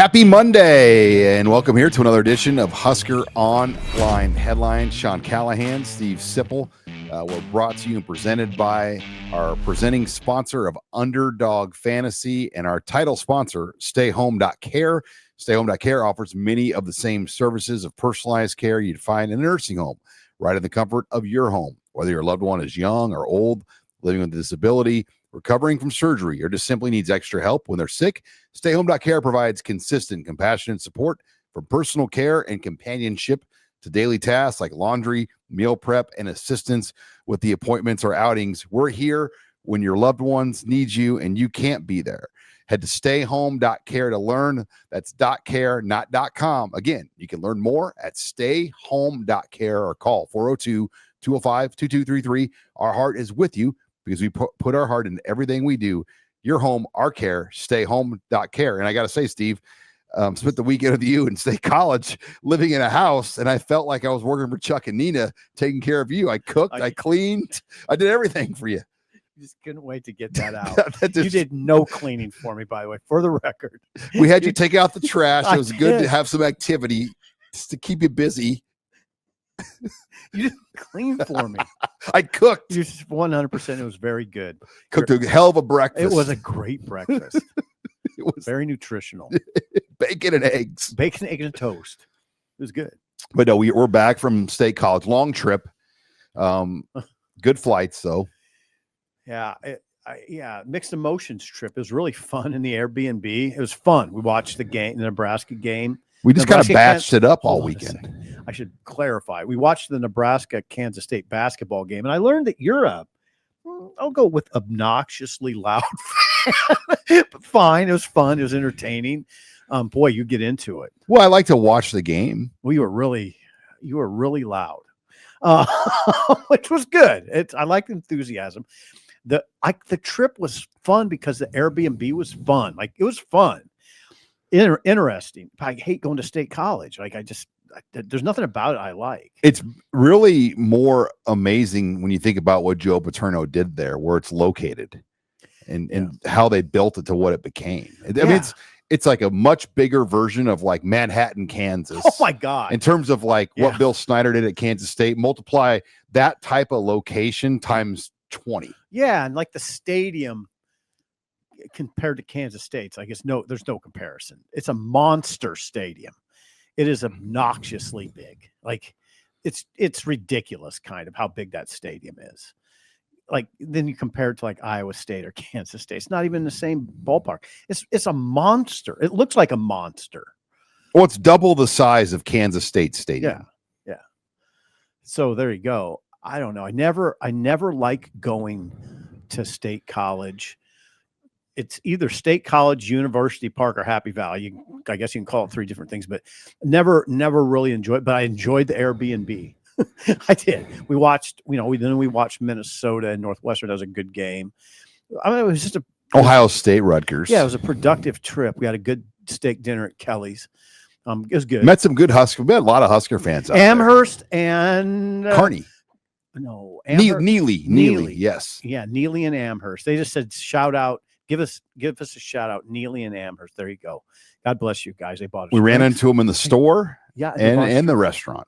Happy Monday, and welcome here to another edition of Husker Online Headlines. Sean Callahan, Steve Sipple. We're brought to you and presented by our presenting sponsor of Underdog Fantasy and our title sponsor, StayHome.Care. StayHome.Care offers many of the same services of personalized care you'd find in a nursing home, right in the comfort of your home. Whether your loved one is young or old, living with a disability, recovering from surgery, or just simply needs extra help when they're sick, StayHome.Care provides consistent, compassionate support from personal care and companionship to daily tasks like laundry, meal prep, and assistance with the appointments or outings. We're here when your loved ones need you and you can't be there. Head to StayHome.Care to learn. That's .care, not .com. Again, you can learn more at StayHome.Care or call 402-205-2233. Our heart is with you, because we put our heart in everything we do. Your home, our care, StayHome.Care. And I got to say, Steve, spent the weekend with you in State College, living in a house, and I felt like I was working for Chuck and Nina, taking care of you. I cooked, I cleaned, I did everything for you. Just couldn't wait to get that out. You did no cleaning for me, by the way, for the record. We had you take out the trash. It was good to have some activity just to keep you busy. You didn't clean for me. I cooked. You 100%. It was very good. Cooked a hell of a breakfast. It was a great breakfast. It was very nutritional. Bacon and eggs. Bacon, egg, and toast. It was good. But no, we're back from State College. Long trip. Good flights, though. Yeah. Mixed emotions trip. It was really fun in the Airbnb. It was fun. We watched the game, the Nebraska game. We just kind of batched it up all weekend. I should clarify. We watched the Nebraska-Kansas State basketball game, and I learned that you're I'll go with obnoxiously loud fan. But fine. It was fun. It was entertaining. Boy, you get into it. Well, I like to watch the game. Well, you were really loud, which was good. I like the enthusiasm. The trip was fun because the Airbnb was fun. Like, it was fun. Interesting. I hate going to State College. Like, there's nothing about it I like. It's really more amazing when you think about what Joe Paterno did there, where it's located, and how they built it to what it became. I mean, it's like a much bigger version of like Manhattan, Kansas. Oh my God! In terms of like what Bill Snyder did at Kansas State, multiply that type of location times 20. Yeah, and like the stadium compared to Kansas State's, I guess there's no comparison. It's a monster stadium. It is obnoxiously big. Like, it's ridiculous kind of how big that stadium is. Like, then you compare it to like Iowa State or Kansas State. It's not even the same ballpark. It's a monster. It looks like a monster. Well, it's double the size of Kansas State Stadium. Yeah. So there you go. I don't know. I never like going to State College. It's either State College, University Park, or Happy Valley. I guess you can call it three different things, but never really enjoyed. But I enjoyed the Airbnb. I did. We watched, we watched Minnesota and Northwestern. That was a good game. I mean, it was just Ohio State, Rutgers. Yeah, it was a productive trip. We had a good steak dinner at Kelly's. It was good. Met some good Husker. We had a lot of Husker fans out Amherst there. And Kearney. No, Neely. Yes. Yeah, Neely and Amherst. They just said shout out. Give us a shout out, Neely and Amherst. There you go. God bless you guys. They bought us. We ran into them in the store, and the restaurant.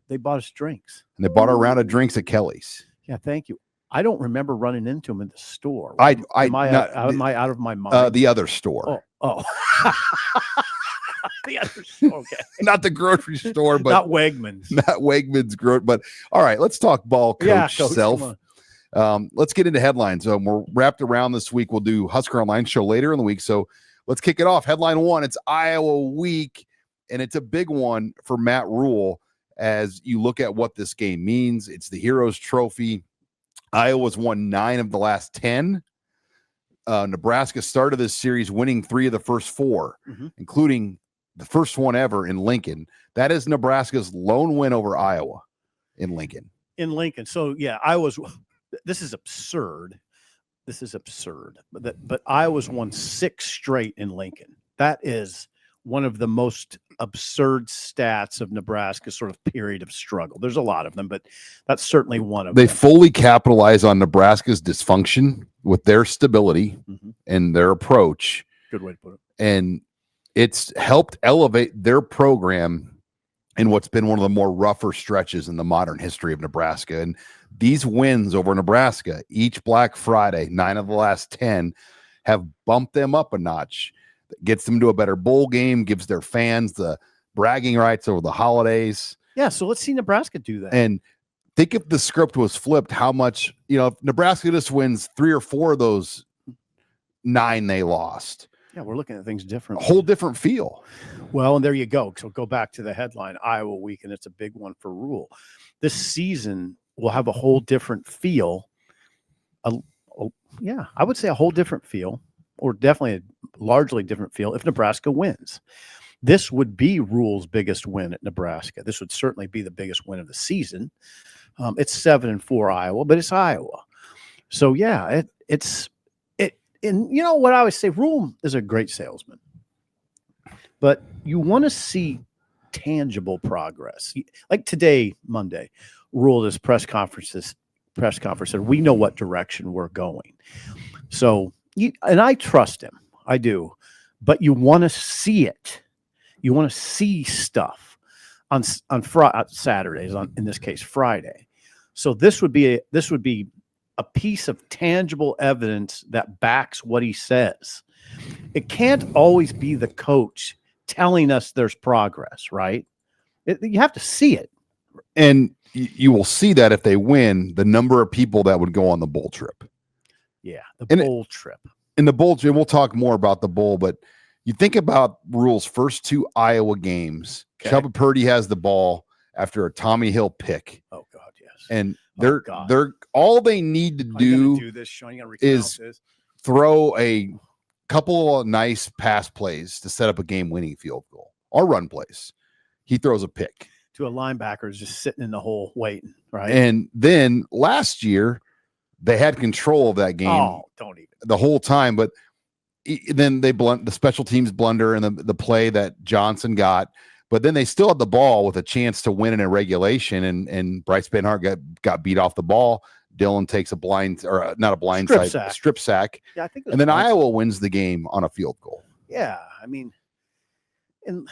They bought us drinks. And they bought a round of drinks at Kelly's. Yeah, thank you. I don't remember running into them in the store. Am I out of my mind? The other store. Oh. The other store. Okay. Not the grocery store, but not Wegmans. Not Wegmans. But all right, let's talk ball, Coach Self. Let's get into headlines. We're wrapped around this week. We'll do Husker Online show later in the week. So let's kick it off. Headline one, it's Iowa week, and it's a big one for Matt Rhule as you look at what this game means. It's the Heroes Trophy. Iowa's won 9 of the last 10. Nebraska started this series winning 3 of the first 4, including the first one ever in Lincoln. That is Nebraska's lone win over Iowa in Lincoln. So, yeah, this is absurd. But Iowa's won 6 straight in Lincoln. That is one of the most absurd stats of Nebraska's sort of period of struggle. There's a lot of them, but that's certainly one of them. They fully capitalize on Nebraska's dysfunction with their stability and their approach. Good way to put it. And it's helped elevate their program in what's been one of the more rougher stretches in the modern history of Nebraska. And these wins over Nebraska, each Black Friday, 9 of the last 10, have bumped them up a notch. Gets them to a better bowl game, gives their fans the bragging rights over the holidays. Yeah, so let's see Nebraska do that. And think if the script was flipped, how much, if Nebraska just wins 3 or 4 of those 9 they lost. Yeah, we're looking at things differently. A whole different feel. Well, and there you go. So go back to the headline, Iowa week, and it's a big one for Rhule. This season will have a whole different feel. Yeah, I would say a whole different feel, or definitely a largely different feel if Nebraska wins. This would be Rhule's biggest win at Nebraska. This would certainly be the biggest win of the season. It's 7-4 Iowa, but it's Iowa. So yeah, it's and you know what I always say, Rhule is a great salesman, but you want to see tangible progress. Like today, Monday, Rhule this press conference said, we know what direction we're going. So, and I trust him, I do, but you want to see it. You want to see stuff on Saturdays, in this case Friday. So this would be a piece of tangible evidence that backs what he says. It can't always be the coach telling us there's progress, right? You have to see it. And you will see that if they win, the number of people that would go on the bowl trip. Yeah, the bowl trip. In the bowl trip, we'll talk more about the bowl, but you think about Rhule's first 2 Iowa games. Okay. Chuba Purdy has the ball after a Tommy Hill pick. Oh God, yes. And they're all they need to do this, Sean, is throw a couple of nice pass plays to set up a game-winning field goal or run plays. He throws a pick to a linebacker who's just sitting in the hole waiting, right? And then last year they had control of that game. Oh, don't even the whole time, but then they the special teams blunder and the play that Johnson got. But then they still had the ball with a chance to win in a regulation, and Bryce Benhart got beat off the ball. Dylan takes a strip sack. Yeah, I think. And then Iowa wins the game on a field goal. Yeah, I mean, and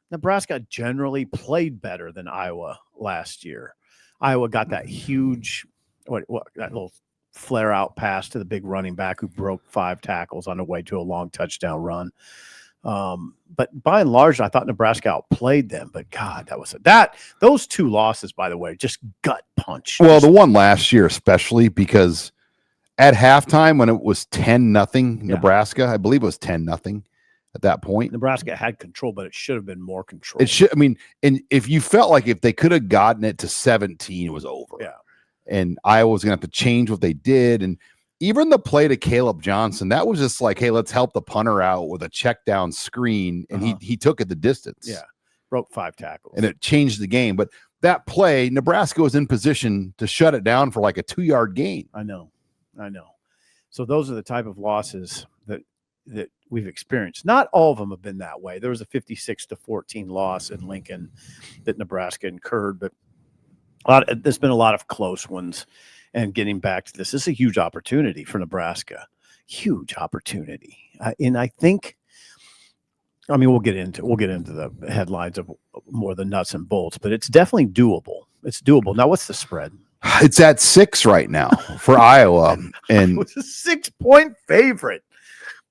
Nebraska generally played better than Iowa last year. Iowa got that huge, that little flare out pass to the big running back who broke 5 tackles on the way to a long touchdown run. But by and large, I thought Nebraska outplayed them. But God, those 2 losses, by the way, just gut punch. Well, the one last year, especially because at halftime when it was 10-0 Nebraska, I believe it was 10-0 at that point. Nebraska had control, but it should have been more control. It should. I mean, and if you felt like if they could have gotten it to 17, it was over. Yeah. And Iowa was going to have to change what they did. And even the play to Caleb Johnson, that was just like, hey, let's help the punter out with a check down screen. And he took it the distance. Yeah. Broke 5 tackles. And it changed the game. But that play, Nebraska was in position to shut it down for like a 2-yard gain. I know. So those are the type of losses that we've experienced. Not all of them have been that way. There was a 56-14 loss in Lincoln that Nebraska incurred, but there's been a lot of close ones. And getting back to this is a huge opportunity for Nebraska. Huge opportunity. And I think, I mean, we'll get into the headlines of more the nuts and bolts, but it's definitely doable. It's doable. Now, what's the spread? It's at 6 right now for Iowa. And it's a 6-point favorite.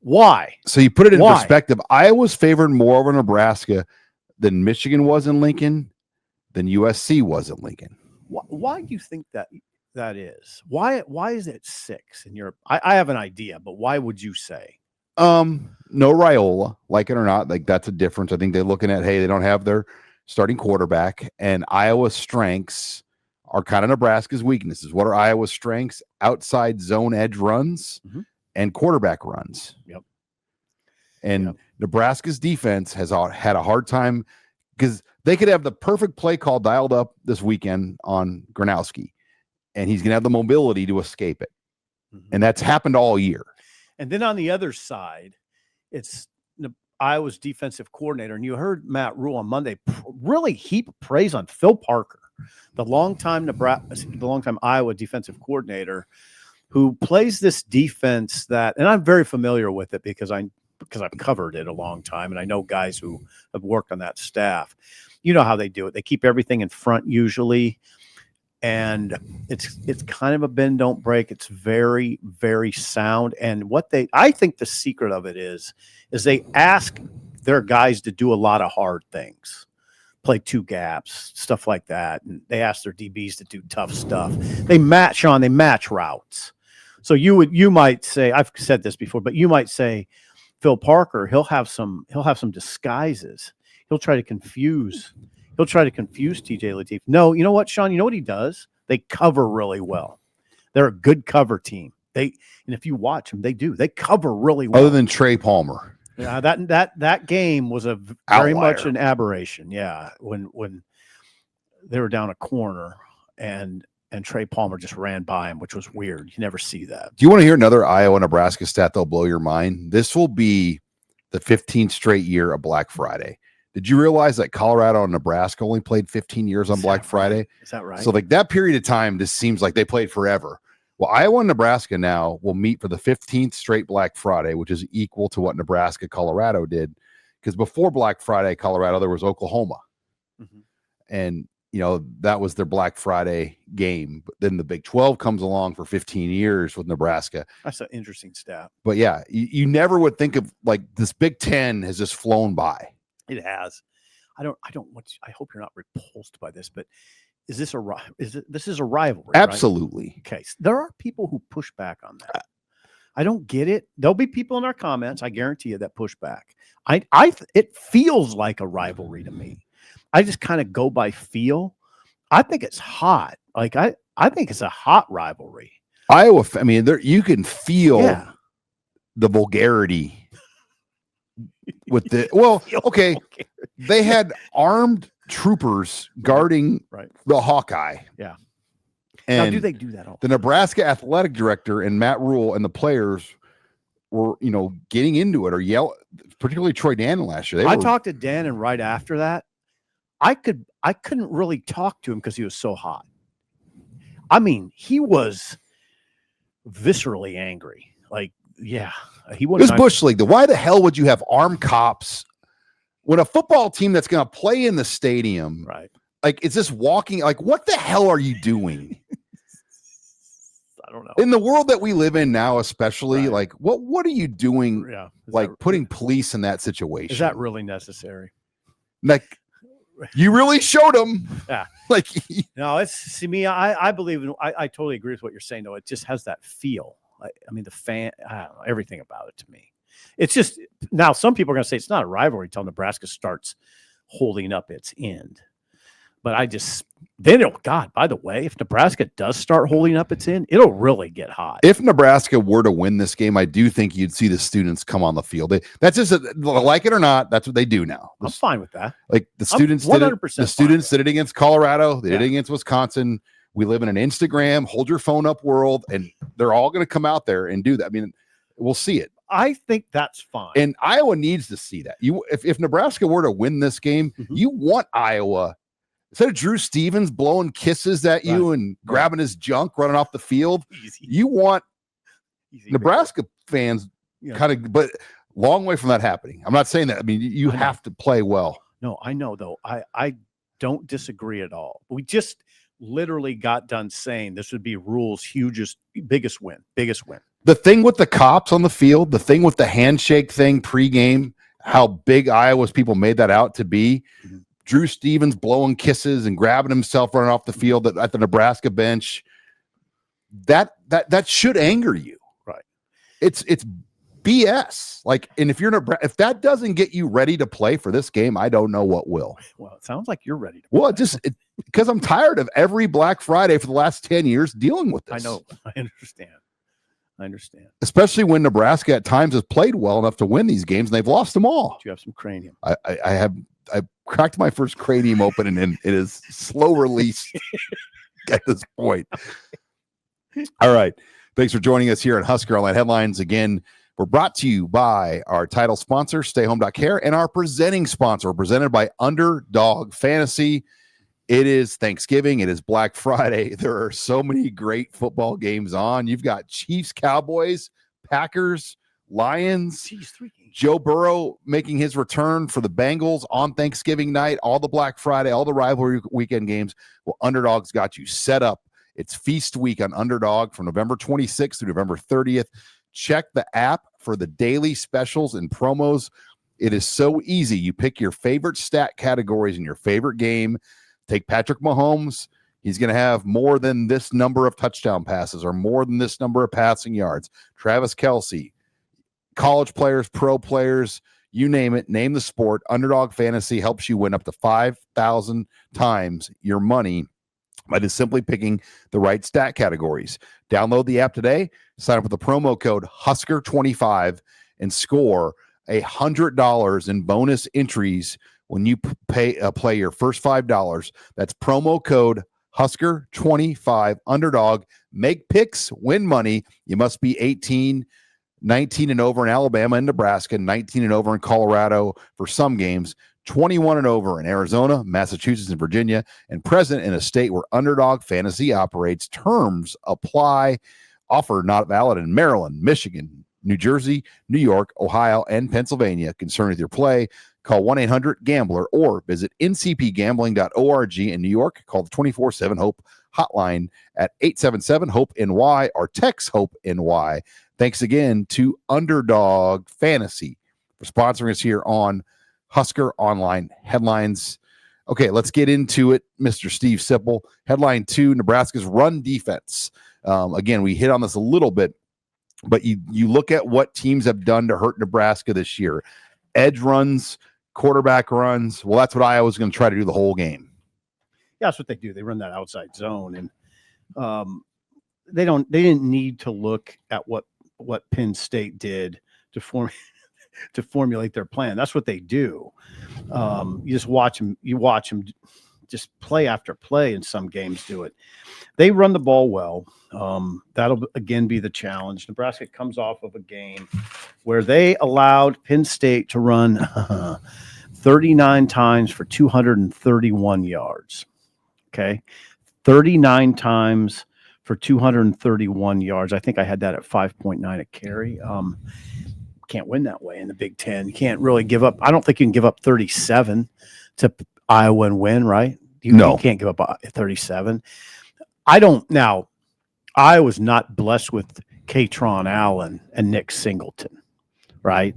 Why? So you put it in perspective. Iowa's favored more over Nebraska than Michigan was in Lincoln, than USC was in Lincoln. Why do you think that is? Why is it 6 in Europe? I have an idea, but why would you say? No Riola, like it or not, like that's a difference. I think they're looking at, hey, they don't have their starting quarterback, and Iowa's strengths are kind of Nebraska's weaknesses. What are Iowa's strengths? Outside zone edge runs and quarterback runs. Yep. And Nebraska's defense has had a hard time because they could have the perfect play call dialed up this weekend on Gronowski, and he's going to have the mobility to escape it. And that's happened all year. And then on the other side, it's Iowa's defensive coordinator. And you heard Matt Rhule on Monday really heap praise on Phil Parker, the longtime Iowa defensive coordinator who plays this defense that, and I'm very familiar with it because I because I've covered it a long time, and I know guys who have worked on that staff. You know how they do it. They keep everything in front usually, and it's kind of a bend don't break. It's very, very sound. And I think the secret of it is they ask their guys to do a lot of hard things, play two gaps, stuff like that. And they ask their DBs to do tough stuff. They match routes. So you might say, I've said this before, but you might say Phil Parker, he'll have some disguises. He'll try to confuse TJ Lateef. No, you know what, Sean? You know what he does? They cover really well. They're a good cover team. And if you watch them, they cover really well. Other than Trey Palmer. Yeah, that game was a very much an aberration. Yeah, when they were down a corner and Trey Palmer just ran by him, which was weird. You never see that. Do you want to hear another Iowa-Nebraska stat that'll blow your mind? This will be the 15th straight year of Black Friday. Did you realize that Colorado and Nebraska only played 15 years on Black Friday? Is that right? So like that period of time, this seems like they played forever. Well, Iowa and Nebraska now will meet for the 15th straight Black Friday, which is equal to what Nebraska, Colorado did. Because before Black Friday, Colorado, there was Oklahoma. Mm-hmm. And, that was their Black Friday game. But then the Big 12 comes along for 15 years with Nebraska. That's an interesting stat. But yeah, you never would think of like this Big 10 has just flown by. It has. I hope you're not repulsed by this, but this is a rivalry? Absolutely. Right? Okay. So there are people who push back on that. I don't get it. There'll be people in our comments, I guarantee you, that push back. It feels like a rivalry to me. I just kind of go by feel. I think it's hot. Like I think it's a hot rivalry. Iowa, you can feel the vulgarity with okay. They had armed troopers guarding the Hawkeye. Yeah. And now, do they do that all? The Nebraska athletic director and Matt Rhule and the players were, getting into it or yell, particularly Troy Dannon last year. I talked to Dannon right after that. I couldn't really talk to him because he was so hot. He was viscerally angry. Like, yeah, he wasn't. This Bush League. Why the hell would you have armed cops when a football team that's going to play in the stadium? Right. Like, it's just walking. Like, what the hell are you doing? I don't know. In the world that we live in now, especially, like, what are you doing? Yeah. Like putting police in that situation. Is that really necessary? Like, you really showed them. Yeah. Like, no, I believe I totally agree with what you're saying, though. It just has that feel. The fan, I don't know, everything about it to me. It's just, now some people are going to say it's not a rivalry until Nebraska starts holding up its end. But by the way, if Nebraska does start holding up its end, it'll really get hot. If Nebraska were to win this game, I do think you'd see the students come on the field. That's just, like it or not, that's what they do now. I'm fine with that. Like the students did it. The students did it against Colorado. They did it against Wisconsin. We live in an Instagram, hold your phone up world, and they're all going to come out there and do that. We'll see it. I think that's fine. And Iowa needs to see that. If Nebraska were to win this game, you want Iowa. Instead of Drew Stevens blowing kisses at you and grabbing his junk, running off the field, you want Nebraska fans kind of, but long way from that happening. I'm not saying that. You have to play well. No, I know, though. I don't disagree at all. We just literally got done saying this would be Rhule's biggest win. The thing with the cops on the field, the thing with the handshake thing pregame, how big Iowa's people made that out to be. Mm-hmm. Drew Stevens blowing kisses and grabbing himself running off the field at the Nebraska bench. That should anger you. Right. It's BS. Like, and if that doesn't get you ready to play for this game, I don't know what will. Well, it sounds like you're ready to play. Well, because I'm tired of every Black Friday for the last 10 years dealing with this. I know. I understand. Especially when Nebraska at times has played well enough to win these games and they've lost them all. You have some cranium. I cracked my first cranium open and it is slow release at this point. All right. Thanks for joining us here on HuskerOnline Headlines. Again, we're brought to you by our title sponsor, StayHome.Care, and our presenting sponsor, presented by Underdog Fantasy. It is Thanksgiving. It is Black Friday. There are so many great football games on. You've got Chiefs, Cowboys, Packers, Lions. Jeez, 3 games. Joe Burrow making his return for the Bengals on Thanksgiving night, all the Black Friday, all the rivalry weekend games. Well, Underdog's got you set up. It's feast week on Underdog from November 26th through November 30th. Check the app for the daily specials and promos. It is so easy. You pick your favorite stat categories in your favorite game. Take Patrick Mahomes. He's going to have more than this number of touchdown passes or more than this number of passing yards. Travis Kelce, college players, pro players, you name it, name the sport. Underdog Fantasy helps you win up to 5,000 times your money by just simply picking the right stat categories. Download the app today, sign up with the promo code Husker25, and score $100 in bonus entries when you play your first $5. That's promo code Husker25. Underdog. Make picks, win money. You must be 18, 19 and over in Alabama and Nebraska, 19 and over in Colorado for some games, 21 and over in Arizona, Massachusetts, and Virginia, and present in a state where Underdog Fantasy operates. Terms apply. Offer not valid in Maryland, Michigan, New Jersey, New York, Ohio, and Pennsylvania. Concerned with your play, call 1-800-GAMBLER or visit ncpgambling.org. In New York, call the 24/7-HOPE hotline at 877-HOPE-NY or text HOPE-NY. Thanks again to Underdog Fantasy for sponsoring us here on Husker Online Headlines. Okay, let's get into it, Mr. Steve Sipple. Headline 2, Nebraska's run defense. Again, we hit on this a little bit, but you look at what teams have done to hurt Nebraska this year. Edge runs, quarterback runs. Well, that's what Iowa's going to try to do the whole game. Yeah, that's what they do. They run that outside zone, and they didn't need to look at what Penn State did to formulate their plan. That's what they do. You just watch them. You watch them just play after play. In some games, do it. They run the ball well. That'll again be the challenge. Nebraska comes off of a game where they allowed Penn State to run 39 times for 231 yards. Okay, 39 times for 231 yards. I think I had that at 5.9 a carry. Can't win that way in the Big Ten. You can't really give up. I don't think you can give up 37 to Iowa and win, right? You can't give up 37. Now, I was not blessed with Katron Allen and Nick Singleton, right?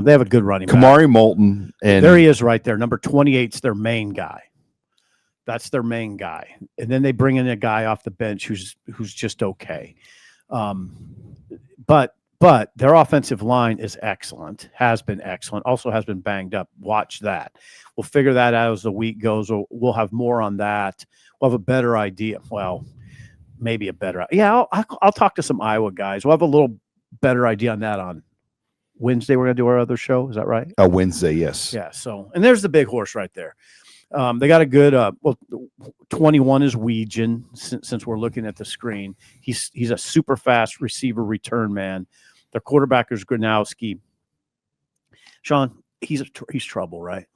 They have a good running back. Kamari Moulton. And there he is right there. Number 28's their main guy. That's their main guy. And then they bring in a guy off the bench who's just okay. But their offensive line is excellent, has been excellent, also has been banged up. Watch that. We'll figure that out as the week goes. We'll have more on that. We'll have a better idea. Well, maybe a better. Yeah, I'll talk to some Iowa guys. We'll have a little better idea on that on Wednesday. We're going to do our other show. Is that right? Wednesday, yes. Yeah. So, and there's the big horse right there. They got a good. 21 is Weegan. Since we're looking at the screen, he's a super fast receiver return man. Their quarterback is Gronowski. Sean, he's trouble, right?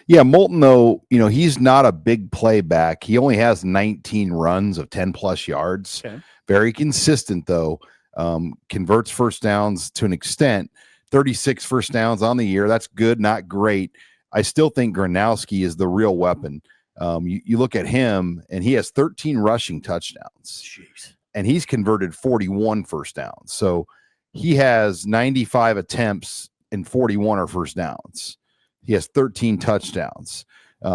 Yeah, Moulton, though, he's not a big play back. He only has 19 runs of 10-plus yards. Okay. Very consistent, though. Converts first downs to an extent. 36 first downs on the year. That's good, not great. I still think Gronowski is the real weapon. You look at him, and he has 13 rushing touchdowns. Jeez. And he's converted 41 first downs. So he has 95 attempts and 41 are first downs. He has 13 touchdowns.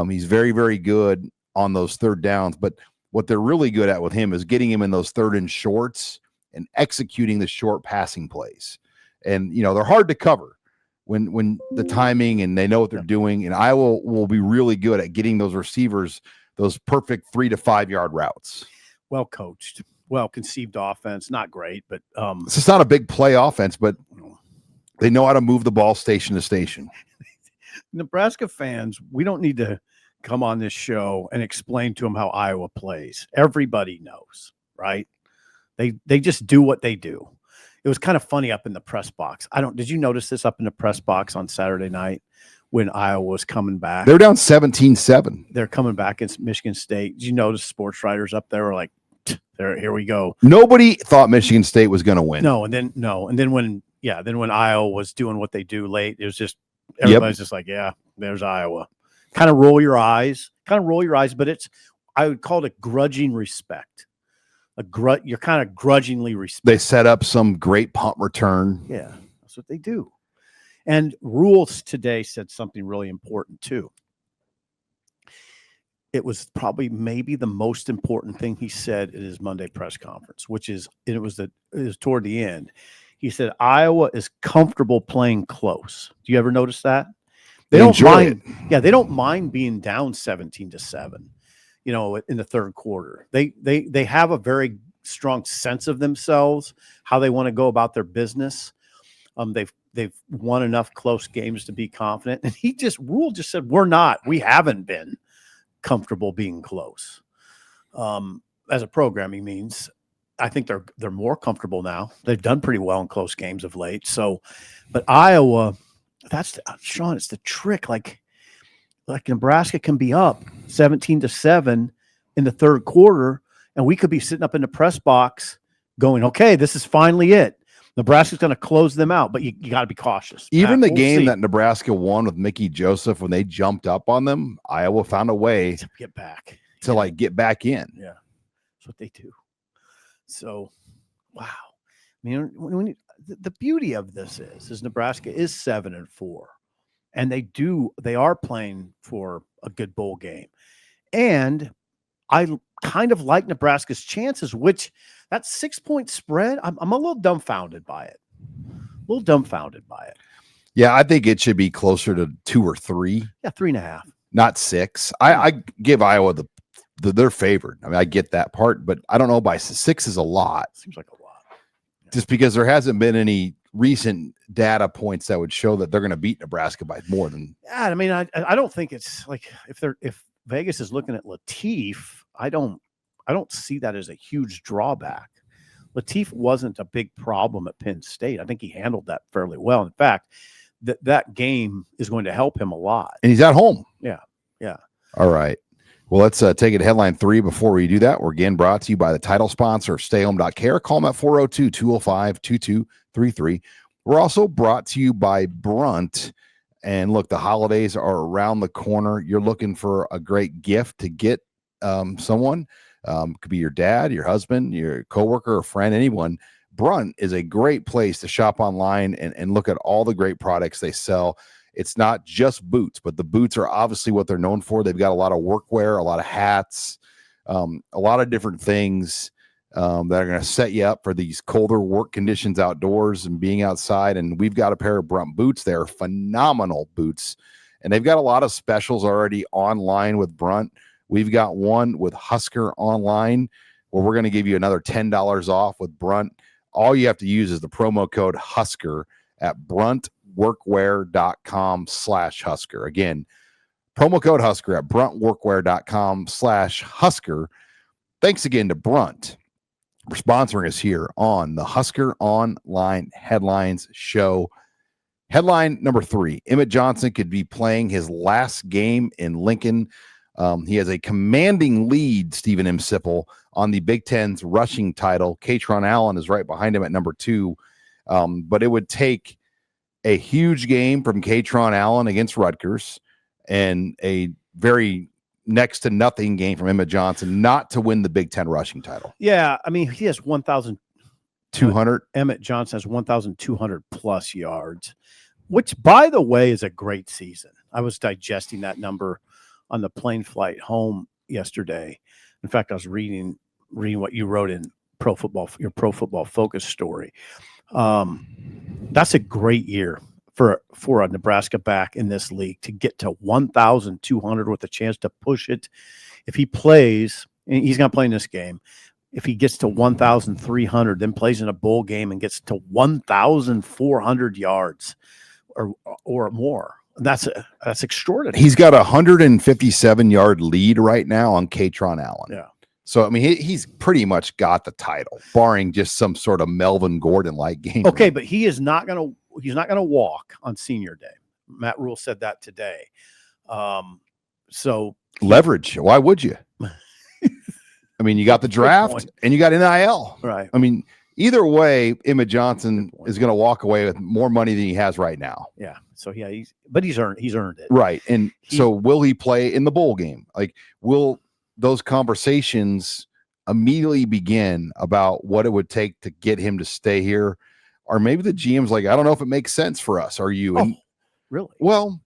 He's very, very good on those third downs. But what they're really good at with him is getting him in those third and shorts and executing the short passing plays. And, they're hard to cover when the timing and they know what they're doing. And Iowa will be really good at getting those receivers those perfect 3 to 5 yard routes. Well coached, well conceived offense. Not great, but it's just not a big play offense, but they know how to move the ball station to station. Nebraska fans, we don't need to come on this show and explain to them how Iowa plays. Everybody knows, right? They just do what they do. It was kind of funny up in the press box. Did you notice this up in the press box on Saturday night when Iowa was coming back? They're down 17-7. They're coming back against Michigan State. Did you notice sports writers up there were like, here we go. Nobody thought Michigan State was going to win. No. And then when yeah, then when Iowa was doing what they do late, it was just everybody's just like, yeah, there's Iowa. Kind of roll your eyes, but I would call it a grudging respect. You're kind of grudgingly respect. They set up some great punt return. Yeah, that's what they do. And Rhule's today said something really important too. It was probably maybe the most important thing he said at his Monday press conference, which is it was toward the end. He said Iowa is comfortable playing close. Do you ever notice that? They don't mind. Yeah, they don't mind being down 17-7. You know, in the third quarter, they have a very strong sense of themselves, how they want to go about their business. They've won enough close games to be confident. And Rhule just said, we haven't been comfortable being close. As a program, he means I think they're more comfortable now. They've done pretty well in close games of late. So, but Iowa, Sean, it's the trick. Like Nebraska can be up 17-7 in the third quarter, and we could be sitting up in the press box going, okay, this is finally it. Nebraska's going to close them out, but you got to be cautious. Even the game that Nebraska won with Mickey Joseph, when they jumped up on them, Iowa found a way to get back, get back in. Yeah, that's what they do. So, wow. I mean, the beauty of this is Nebraska is 7-4, and they are playing for a good bowl game, and I kind of like Nebraska's chances, which that 6-point spread, I'm a little dumbfounded by it. Yeah, I think it should be closer to 2 or 3. Yeah, 3.5. Not 6. I give Iowa they're favored. I mean, I get that part, but I don't know, by 6 is a lot. Seems like a lot. Yeah. Just because there hasn't been any recent data points that would show that they're going to beat Nebraska by more than. Yeah, I mean, I don't think it's like if Vegas is looking at Latif, I don't see that as a huge drawback. Latif wasn't a big problem at Penn State. I think he handled that fairly well. In fact, that game is going to help him a lot. And he's at home. Yeah. All right. Well, let's take it to headline 3. Before we do that, we're again brought to you by the title sponsor, StayHome.Care. Call them at 402-205-2233. We're also brought to you by Brunt. And look, the holidays are around the corner. You're looking for a great gift to get someone. Could be your dad, your husband, your coworker, or friend, anyone. Brunt is a great place to shop online and look at all the great products they sell. It's not just boots, but the boots are obviously what they're known for. They've got a lot of workwear, a lot of hats, a lot of different things that are going to set you up for these colder work conditions outdoors and being outside. And we've got a pair of Brunt boots. They're phenomenal boots. And they've got a lot of specials already online with Brunt. We've got one with HuskerOnline where we're going to give you another $10 off with Brunt. All you have to use is the promo code Husker at bruntworkwear.com/Husker. Again, promo code Husker at bruntworkwear.com/Husker. Thanks again to Brunt for sponsoring us here on the Husker Online Headlines Show. Headline number 3, Emmett Johnson could be playing his last game in Lincoln. He has a commanding lead, Stephen M. Sipple, on the Big Ten's rushing title. Katron Allen is right behind him at number 2. But it would take a huge game from Katron Allen against Rutgers and a very next to nothing game from Emmett Johnson not to win the Big Ten rushing title. Yeah, I mean, he has 1,200. Emmett Johnson has 1,200 plus yards, which, by the way, is a great season. I was digesting that number on the plane flight home yesterday. In fact, I was reading what you wrote in your Pro Football Focus story. That's a great year for a Nebraska back in this league to get to 1,200 with a chance to push it. If he plays, and he's going to play in this game, if he gets to 1,300, then plays in a bowl game and gets to 1,400 yards or more, that's extraordinary. He's got a 157-yard lead right now on Katron Allen. Yeah. So, I mean, he's pretty much got the title, barring just some sort of Melvin Gordon-like game. Okay, but he is not going to walk on senior day. Matt Rhule said that today. So leverage. Why would you? I mean, you got the draft and you got NIL. Right. I mean, either way, Emmett Johnson is going to walk away with more money than he has right now. Yeah. So yeah, he's earned it. Right. And so will he play in the bowl game? Like, will those conversations immediately begin about what it would take to get him to stay here? Or maybe the GM's like, I don't know if it makes sense for us. Are you? Oh, really? Well,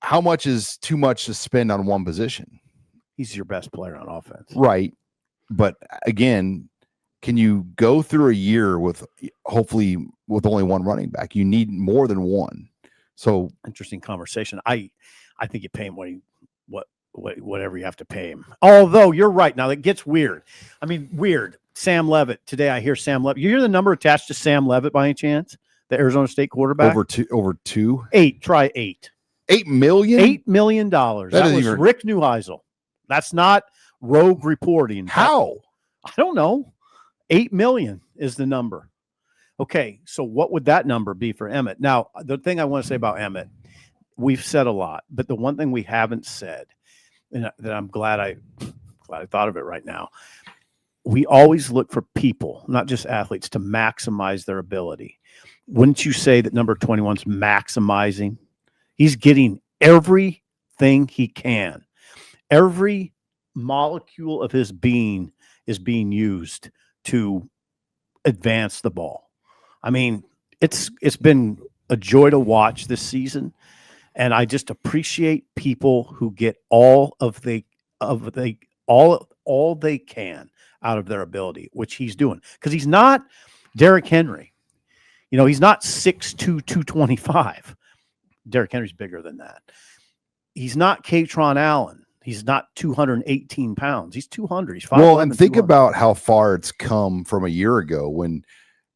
how much is too much to spend on one position? He's your best player on offense. Right. But again, can you go through a year with hopefully with only one running back? You need more than one. So interesting conversation. I think you pay him whatever you have to pay him. Although you're right. Now it gets weird. I mean, weird. Sam Levitt. Today I hear Sam Levitt. You hear the number attached to Sam Levitt by any chance? The Arizona State quarterback? Over two? 8. Try 8. $8 million? $8 million. That was Rick Neuheisel. That's not rogue reporting. How? I don't know. 8 million is the number. Okay, so what would that number be for Emmett? Now, the thing I want to say about Emmett, we've said a lot, but the one thing we haven't said, and that I'm glad I thought of it right now, we always look for people, not just athletes, to maximize their ability. Wouldn't you say that number 21's maximizing? He's getting everything he can. Every molecule of his being is being used to advance the ball. I mean, it's been a joy to watch this season, and I just appreciate people who get all they can out of their ability, which he's doing. Because he's not Derrick Henry. You know, he's not 6'2", 225. Derrick Henry's bigger than that. He's not Katron Allen. He's not 218 pounds. He's 200. He's 5'11". Well, and think about how far it's come from a year ago when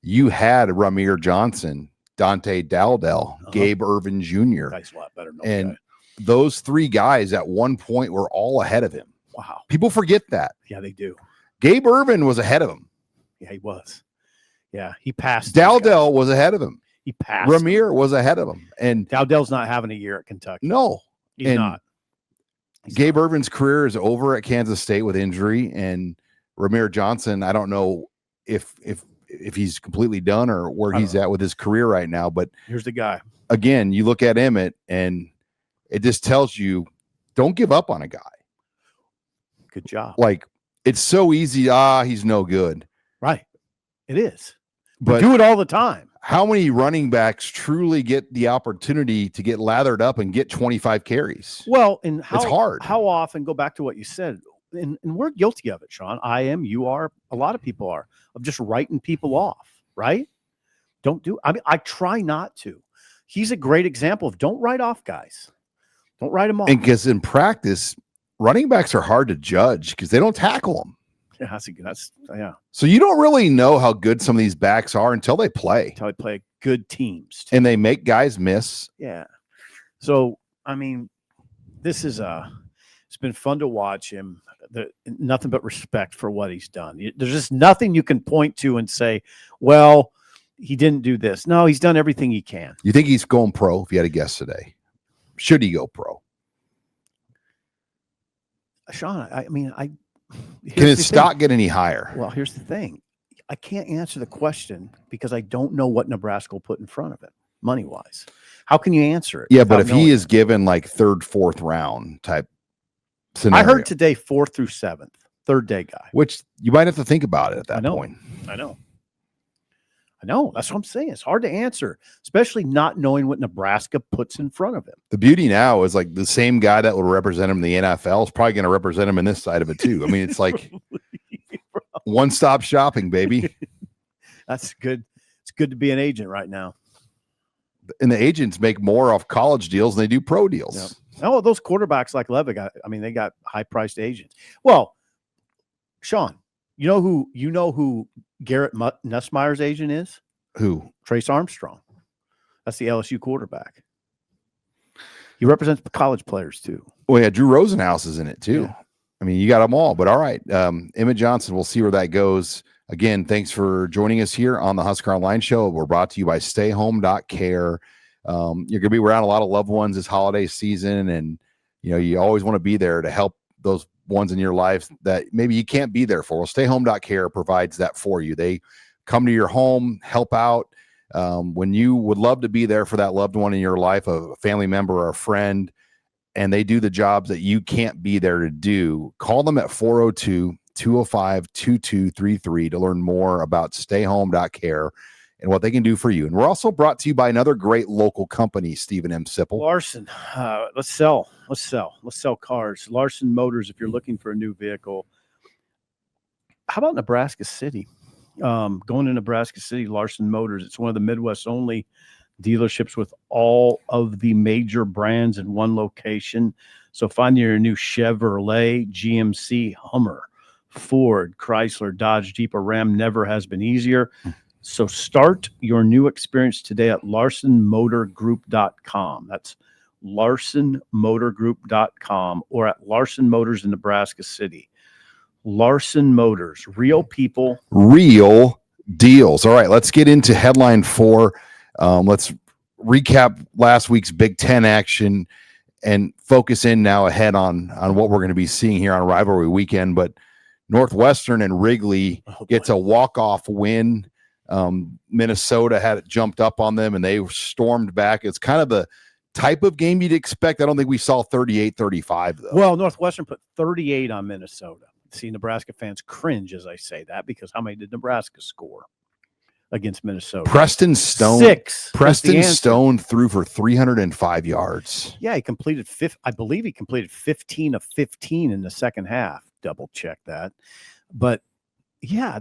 you had Ramir Johnson, Dante Dowdell, Gabe Irvin Jr. Guy's a lot better than and those three guys at one point were all ahead of him. Wow. People forget that. Yeah, they do. Gabe Irvin was ahead of him. Yeah, he was. Yeah, he passed. Dowdell was ahead of him. He passed. Ramir was ahead of him. And Dowdell's not having a year at Kentucky. No. He's not. Gabe Irvin's career is over at Kansas State with injury, and Ramir Johnson, I don't know if he's completely done or where he's at with his career right now. But here's the guy. Again, you look at Emmett, and it just tells you, don't give up on a guy. Good job. Like, it's so easy. He's no good. Right. It is. But do it all the time. How many running backs truly get the opportunity to get lathered up and get 25 carries? Well, and it's hard. How often, go back to what you said, and we're guilty of it, Sean. I am, you are, a lot of people are, of just writing people off, right? I try not to. He's a great example of don't write off guys. Don't write them off. And because in practice, running backs are hard to judge because they don't tackle them. Yeah. So you don't really know how good some of these backs are until they play. Until they play good teams. And they make guys miss. Yeah. So, I mean, it's been fun to watch him. Nothing but respect for what he's done. There's just nothing you can point to and say, well, he didn't do this. No, he's done everything he can. You think he's going pro if you had a guess today? Should he go pro? Sean, can his stock get any higher? Well, here's the thing. I can't answer the question because I don't know what Nebraska will put in front of it, money-wise. How can you answer it? Yeah, but if he is given like third, fourth round type scenario. I heard today 4th through 7th, third day guy. Which you might have to think about it at that point. I know. That's what I'm saying. It's hard to answer, especially not knowing what Nebraska puts in front of him. The beauty now is like the same guy that would represent him in the NFL is probably going to represent him in this side of it too. I mean, it's like one-stop shopping, baby. That's good. It's good to be an agent right now. And the agents make more off college deals than they do pro deals. Yep. Oh, those quarterbacks like Levitt they got high-priced agents. Well, Sean, you know who Garrett Nussmeier's agent is? Who? Trace Armstrong. That's the LSU quarterback. He represents college players too. Well, yeah, Drew Rosenhaus is in it too. Yeah. I mean, you got them all. But all right, Emmett Johnson, we'll see where that goes. Again, thanks for joining us here on the Husker Online Show. We're brought to you by StayHome.Care. You're going to be around a lot of loved ones this holiday season, and you always want to be there to help those ones in your life that maybe you can't be there for. Well, StayHome.Care provides that for you. They come to your home, help out when you would love to be there for that loved one in your life, a family member or a friend, and they do the jobs that you can't be there to do. Call them at 402-205-2233 to learn more about StayHome.Care and what they can do for you. And we're also brought to you by another great local company, Stephen M. Sipple. Larson. Let's sell cars. Larson Motors, if you're looking for a new vehicle. How about Nebraska City? Going to Nebraska City, Larson Motors. It's one of the Midwest only dealerships with all of the major brands in one location. So find your new Chevrolet, GMC, Hummer, Ford, Chrysler, Dodge, Jeep, or Ram never has been easier. So start your new experience today at LarsonMotorGroup.com. That's LarsonMotorGroup.com or at Larson Motors in Nebraska City. Larson Motors, real people, real deals. All right, let's get into headline 4. Let's recap last week's Big Ten action and focus in now ahead on what we're going to be seeing here on Rivalry Weekend. But Northwestern and Wrigley gets a walk-off win. Minnesota had it jumped up on them and they stormed back. It's kind of the type of game you'd expect. I don't think we saw 38-35 though. Well, Northwestern put 38 on Minnesota. See, Nebraska fans cringe as I say that, because how many did Nebraska score against Minnesota? Preston Stone. 6. Preston Stone threw for 305 yards. Yeah, he completed I believe he completed 15 of 15 in the second half. Double check that. But yeah,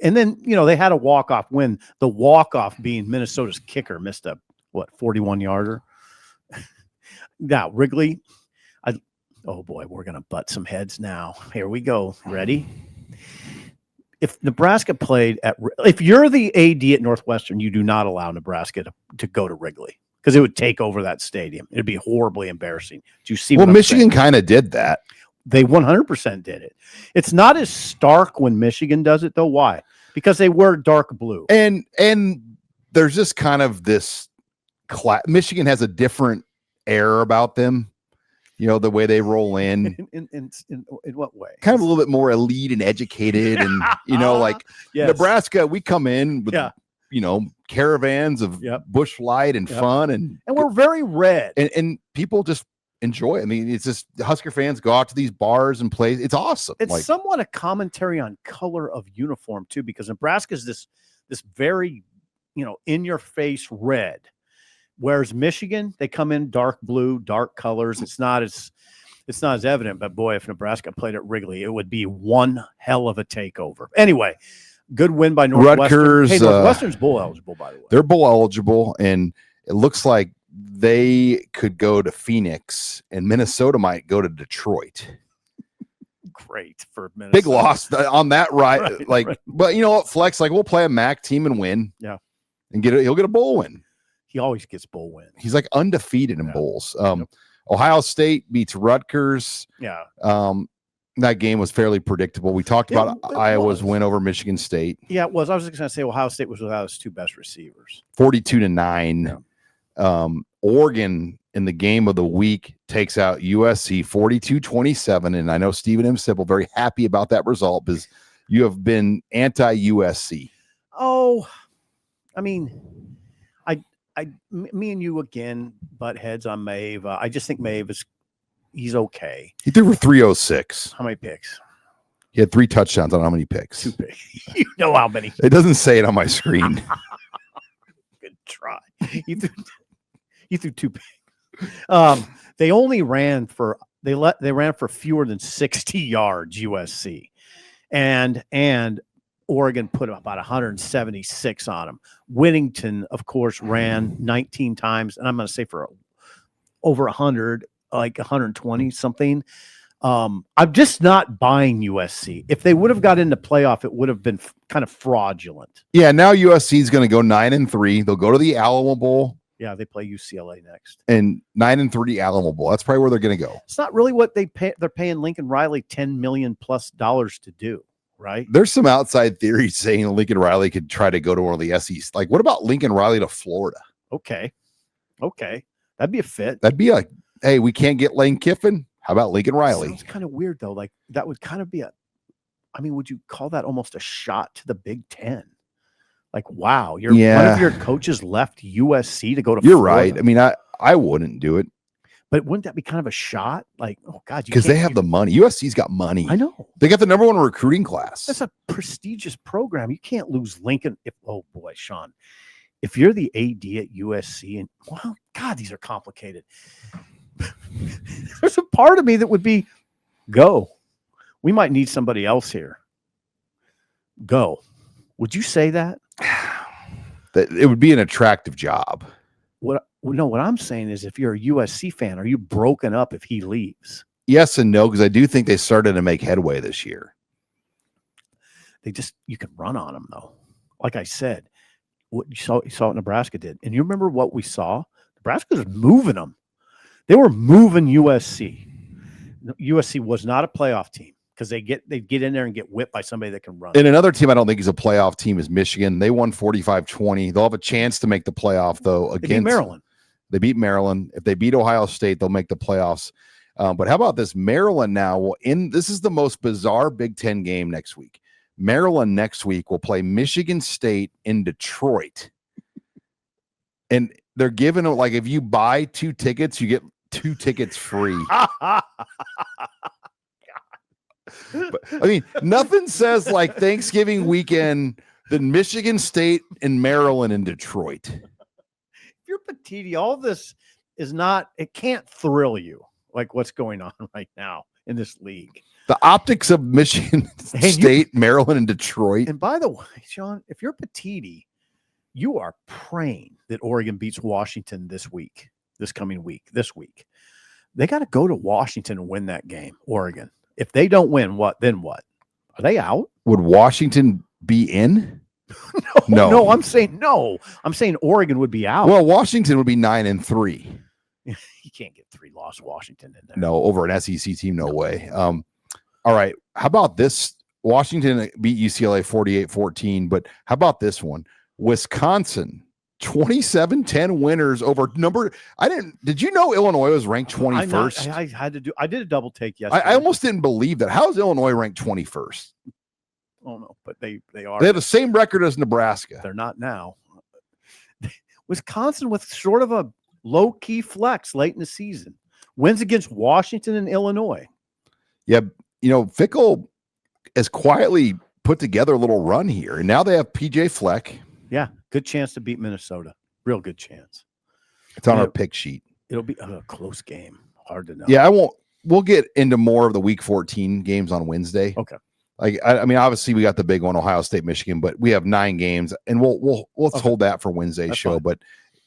and then, they had a walk-off win. The walk-off being Minnesota's kicker missed a 41-yarder. Now, Wrigley, oh boy, we're going to butt some heads now. Here we go. Ready? If Nebraska if you're the AD at Northwestern, you do not allow Nebraska to go to Wrigley, because it would take over that stadium. It'd be horribly embarrassing. Do you see? Well, Michigan kind of did that. They 100% did it. It's not as stark when Michigan does it, though. Why? Because they wear dark blue. And there's just kind of this Michigan has a different air about them. The way they roll in. In what way? Kind of a little bit more elite and educated. And, like yes. Nebraska, we come in with, caravans of Busch Light and fun. And we're very red. And people just enjoy it. I mean, it's just Husker fans go out to these bars and play. It's awesome. It's somewhat a commentary on color of uniform, too, because Nebraska is this very, in your face red. Whereas Michigan, they come in dark blue, dark colors. It's not as evident, but boy, if Nebraska played at Wrigley, it would be one hell of a takeover. Anyway, good win by Northwestern. Rutgers, hey, Northwestern's bowl eligible, by the way. They're bowl eligible, and it looks like they could go to Phoenix, and Minnesota might go to Detroit. Great for Minnesota. Big loss on that, right? But you know what? Flex, we'll play a MAC team and win. Yeah, and he'll get a bowl win. He always gets bowl wins. He's undefeated in bowls. Ohio State beats Rutgers. Yeah. That game was fairly predictable. We talked about Iowa's win over Michigan State. Yeah, it was. I was just going to say Ohio State was without its two best receivers. 42-9. Yeah. Oregon in the game of the week takes out USC 42-27. And I know Stephen M. Sipple very happy about that result because you have been anti-USC. Oh, I mean, me and you again butt heads on Maeve. I just think Maeve he's okay. He threw for 306. How many picks? He had 3 touchdowns. I don't know how many picks. 2 picks. You know how many. It doesn't say it on my screen. Good try. He threw 2 picks. They only ran for fewer than 60 yards, USC. And Oregon put about 176 on them. Whittington, of course, ran 19 times, and I'm going to say for over 100, 120 something. I'm just not buying USC. If they would have got into playoff, it would have been kind of fraudulent. Yeah, now USC is going to go 9-3. They'll go to the Alamo Bowl. Yeah, they play UCLA next. And 9-3 Alamo Bowl. That's probably where they're going to go. It's not really what they pay. They're paying Lincoln Riley $10 million plus to do. Right. There's some outside theories saying Lincoln Riley could try to go to one of the SEC. What about Lincoln Riley to Florida? Okay. That'd be a fit. That'd be hey, we can't get Lane Kiffin. How about Lincoln Riley? Sounds kind of weird though. Like that would kind of be would you call that almost a shot to the Big Ten? Like, wow, one of your coaches left USC to go to You're Florida. right. I mean, I wouldn't do it. But wouldn't that be kind of a shot? Like, oh God, because they have the money. USC's got money. I know. They got the number 1 recruiting class. That's a prestigious program. You can't lose Lincoln. Oh boy, Sean, if you're the AD at USC, and well, God, these are complicated. There's a part of me that would be, go. We might need somebody else here. Go. Would you say that? That it would be an attractive job. What I'm saying is, if you're a USC fan, are you broken up if he leaves? Yes and no, because I do think they started to make headway this year. You can run on them though. Like I said, what you saw what Nebraska did. And you remember what we saw? Nebraska was moving them. They were moving USC. USC was not a playoff team because they get in there and get whipped by somebody that can run. And another team I don't think is a playoff team is Michigan. They won 45-20. They'll have a chance to make the playoff though against Maryland. They beat Maryland. If they beat Ohio State, they'll make the playoffs. But how about this? Maryland now this is the most bizarre Big Ten game next week. Maryland next week will play Michigan State in Detroit. And they're giving it, like, if you buy 2 tickets, you get 2 tickets free. But, I mean, nothing says like Thanksgiving weekend than Michigan State and Maryland in Detroit. If you're Petiti, all this is not, it can't thrill you like what's going on right now in this league. The optics of Michigan State, Maryland, and Detroit. And by the way, Sean, if you're Petiti, you are praying that Oregon beats Washington this week. This week. They got to go to Washington and win that game, Oregon. If they don't win, then what? Are they out? Would Washington be in? No, I'm saying no. I'm saying Oregon would be out. Well, Washington would be 9-3. You can't get 3-loss Washington in there. No, over an SEC team, no way. All right. How about this? Washington beat UCLA 48-14, but how about this one? Wisconsin 27-10 winners over did you know Illinois was ranked 21st? I did a double take yesterday. I almost didn't believe that. How is Illinois ranked 21st? Oh no, but they are. They have the same record as Nebraska. They're not now. Wisconsin with sort of a low-key flex late in the season. Wins against Washington and Illinois. Yeah, Fickle has quietly put together a little run here, and now they have PJ Fleck. Yeah, good chance to beat Minnesota. Real good chance. It's on our pick sheet. It'll be a close game. Hard to know. Yeah, we'll get into more of the Week 14 games on Wednesday. Okay. I mean, obviously we got the big one, Ohio State, Michigan, but we have 9 games, and let's hold that for Wednesday's show. Fine. But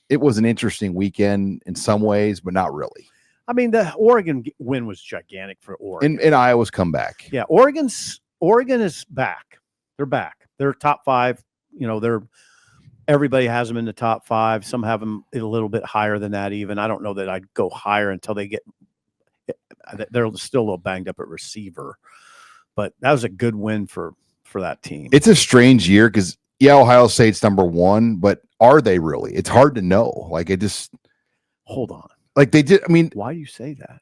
it was an interesting weekend in some ways, but not really. I mean, the Oregon win was gigantic for Oregon. And Iowa's comeback. Yeah, Oregon is back. They're back. They're top 5. Everybody has them in the top 5. Some have them a little bit higher than that even. I don't know that I'd go higher until they're still a little banged up at receiver. But that was a good win for that team. It's a strange year because, Ohio State's number 1, but are they really? It's hard to know. Like, hold on. Like they did. I mean, why do you say that?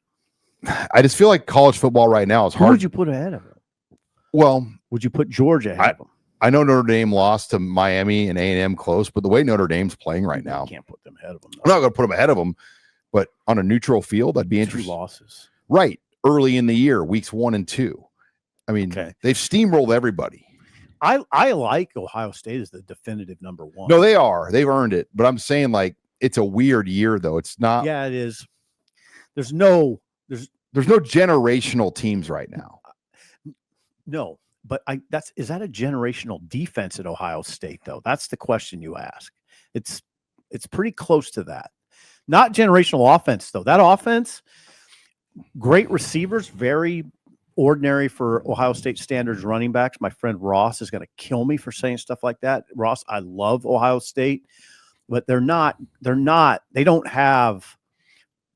I just feel like college football right now is hard. Who would you put ahead of them? Well, would you put Georgia ahead of them? I know Notre Dame lost to Miami and A&M close, but the way Notre Dame's playing right now, you can't put them ahead of them. I'm not going to put them ahead of them, but on a neutral field, I'd be interested. 2 losses. Right. Early in the year, weeks 1 and 2. I mean, They've steamrolled everybody. I like Ohio State as the definitive number 1. No, they are. They've earned it. But I'm saying, like, it's a weird year, though. It's not. Yeah, it is. There's no generational teams right now. No, but is that a generational defense at Ohio State, though? That's the question you ask. It's pretty close to that. Not generational offense, though. That offense, great receivers, very ordinary for Ohio State standards running backs. My friend Ross is going to kill me for saying stuff like that. Ross, I love Ohio State, but they don't have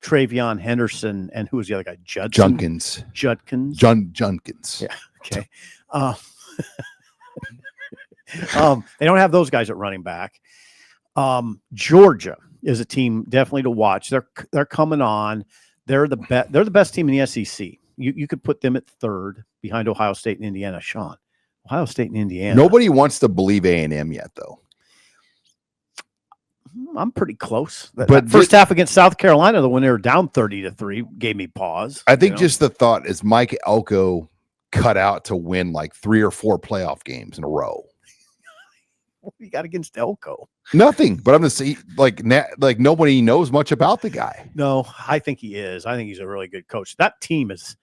Travion Henderson and who was the other guy? Judkins. Yeah. Okay. They don't have those guys at running back. Georgia is a team definitely to watch. They're coming on. They're the best. They're the best team in the SEC. You could put them at third behind Ohio State and Indiana. Sean, Ohio State and Indiana. Nobody wants to believe A&M yet, though. I'm pretty close. But first half against South Carolina, when they were down 30-3, gave me pause. I think just the thought is Mike Elko cut out to win like 3 or 4 playoff games in a row. What you got against Elko? Nothing, but I'm going to say like nobody knows much about the guy. No, I think he is. I think he's a really good coach. That team is,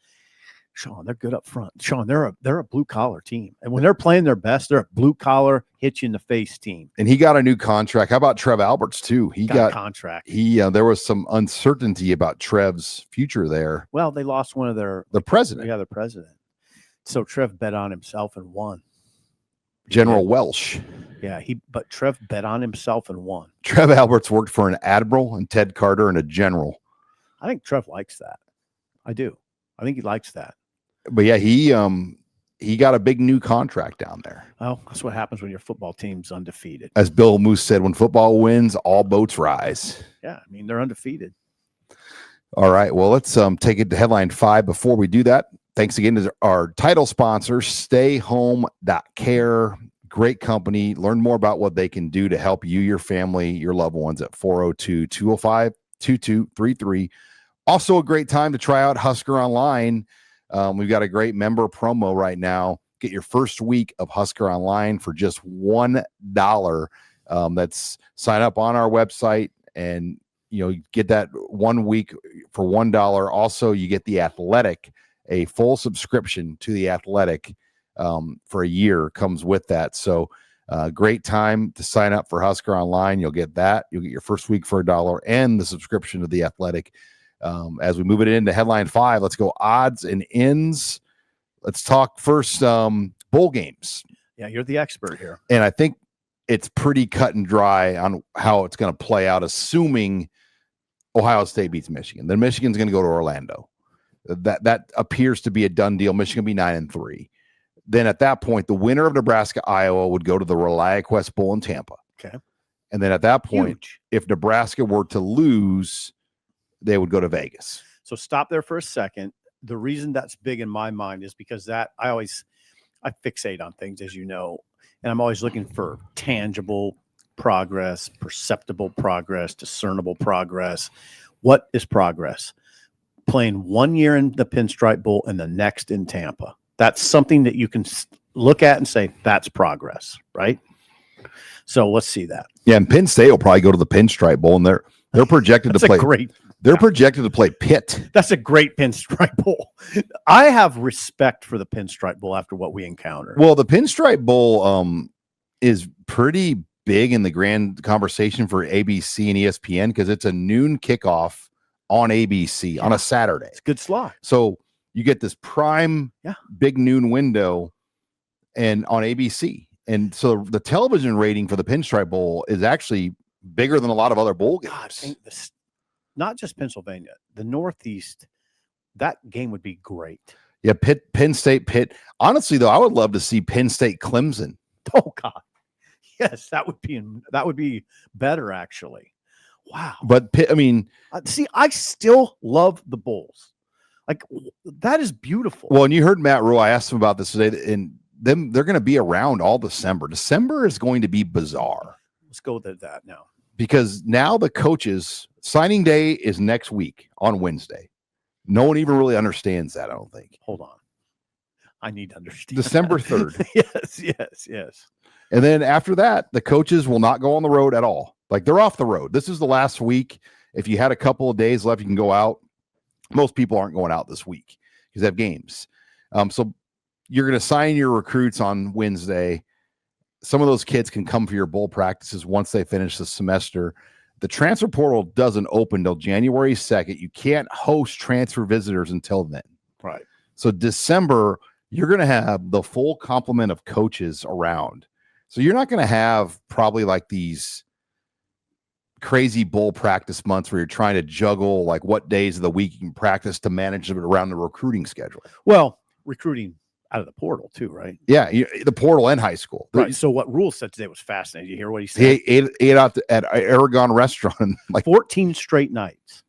Sean, they're good up front. Sean, they're a blue collar team. And when they're playing their best, they're a blue collar, hit you in the face team. And he got a new contract. How about Trev Alberts too? He got a contract. There was some uncertainty about Trev's future there. Well, they lost one of the president. Yeah, the president. So Trev bet on himself and won. General Welsh. Yeah, but Trev bet on himself and won. Trev Alberts worked for an admiral and Ted Carter and a general. I think Trev likes that. I do. I think he likes that. But yeah, he got a big new contract down there. Well, that's what happens when your football team's undefeated. As Bill Moose said, when football wins, all boats rise. Yeah, I mean, they're undefeated. All right, well, let's take it to headline 5. Before we do that, thanks again to our title sponsor, StayHome.Care. Great company. Learn more about what they can do to help you, your family, your loved ones at 402-205-2233. Also a great time to try out HuskerOnline. We've got a great member promo right now. Get your first week of HuskerOnline for just $1. That's sign up on our website and get that 1 week for $1. Also, you get The Athletic, a full subscription to The Athletic for a year comes with that. So great time to sign up for HuskerOnline. You'll get that. You'll get your first week for $1 and the subscription to The Athletic. As we move it into headline 5, let's go odds and ends. Let's talk first bowl games. Yeah, you're the expert here. And I think it's pretty cut and dry on how it's going to play out, assuming Ohio State beats Michigan. Then Michigan's going to go to Orlando. That appears to be a done deal. Michigan will be 9-3. Then at that point, the winner of Nebraska, Iowa would go to the ReliaQuest Bowl in Tampa. Okay. And then at that point, if Nebraska were to lose, they would go to Vegas. So stop there for a second. The reason that's big in my mind is because I fixate on things, as you know, and I'm always looking for tangible progress, perceptible progress, discernible progress. What is progress? Playing 1 year in the Pinstripe Bowl and the next in Tampa. That's something that you can look at and say, that's progress, right? So let's see that. Yeah, and Penn State will probably go to the Pinstripe Bowl, and they're projected to play. They're projected to play Pitt. That's a great Pinstripe Bowl. I have respect for the Pinstripe Bowl after what we encountered. Well, the Pinstripe Bowl is pretty big in the grand conversation for ABC and ESPN because it's a noon kickoff on ABC on a Saturday. It's a good slot. So you get this prime big noon window and on ABC. And so the television rating for the Pinstripe Bowl is actually bigger than a lot of other bowl games. Not just Pennsylvania, the Northeast, that game would be great. Yeah, Penn State, Pitt. Honestly, though, I would love to see Penn State, Clemson. Oh God, yes, that would be better actually. Wow. But Pitt, I mean, see, I still love the bowls. Like that is beautiful. Well, and you heard Matt Rhule. I asked him about this today, and they're going to be around all December. December is going to be bizarre. Let's go with that now. Because now the coaches signing day is next week on Wednesday. No one even really understands that, I don't think. Hold on. I need to understand. December 3rd. Yes. And then after that, the coaches will not go on the road at all. Like they're off the road. This is the last week. If you had a couple of days left, you can go out. Most people aren't going out this week because they have games. So you're going to sign your recruits on Wednesday. Some of those kids can come for your bowl practices once they finish the semester. The transfer portal doesn't open till January 2nd. You can't host transfer visitors until then. Right. So December, you're going to have the full complement of coaches around. So you're not going to have probably like these crazy bowl practice months where you're trying to juggle like what days of the week you can practice to manage it around the recruiting schedule. Well, recruiting out of the portal too, right? Yeah, the portal and high school. Right. So what Rhule said today was fascinating. Did you hear what he said? He ate out at Aragon restaurant like 14 straight nights.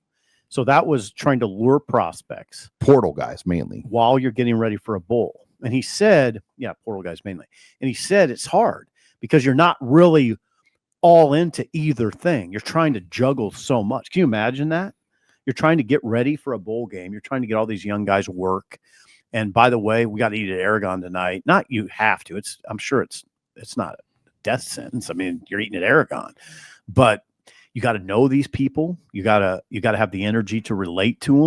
So that was trying to lure prospects, Portal guys mainly. while you're getting ready for a bowl. And he said, yeah, portal guys mainly. And he said it's hard because you're not really all into either thing. You're trying to juggle so much. Can you imagine that? You're trying to get ready for a bowl game. You're trying to get all these young guys work. And by the way, we got to eat at Aragon tonight. Not you have to. I'm sure it's not a death sentence. I mean, you're eating at Aragon, but you got to know these people. You got to have the energy to relate to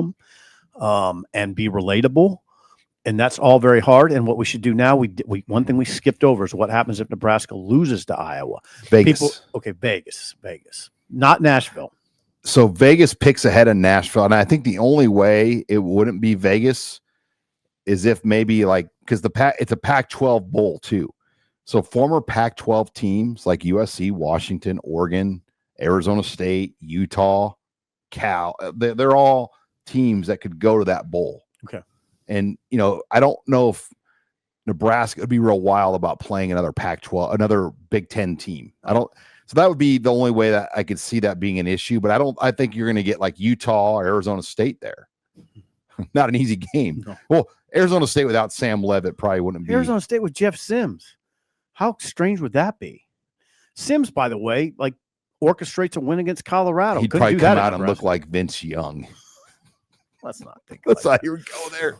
them, and be relatable. And that's all very hard. And what we should do now, we one thing we skipped over is what happens if Nebraska loses to Iowa. Vegas. Vegas, not Nashville. So Vegas picks ahead of Nashville, and I think the only way it wouldn't be Vegas is if maybe like, because it's a Pac-12 bowl too. So former Pac-12 teams like USC, Washington, Oregon, Arizona State, Utah, Cal, they're all teams that could go to that bowl. Okay. And, I don't know if Nebraska would be real wild about playing another Pac-12, another Big Ten team. So that would be the only way that I could see that being an issue. But I think you're going to get like Utah or Arizona State there. Not an easy game. No. Well, Arizona State without Sam Leavitt probably wouldn't be. Arizona State with Jeff Sims. How strange would that be? Sims, by the way, like orchestrates a win against Colorado. He'd probably come out and look like Vince Young. Let's not think. Let's not even go there.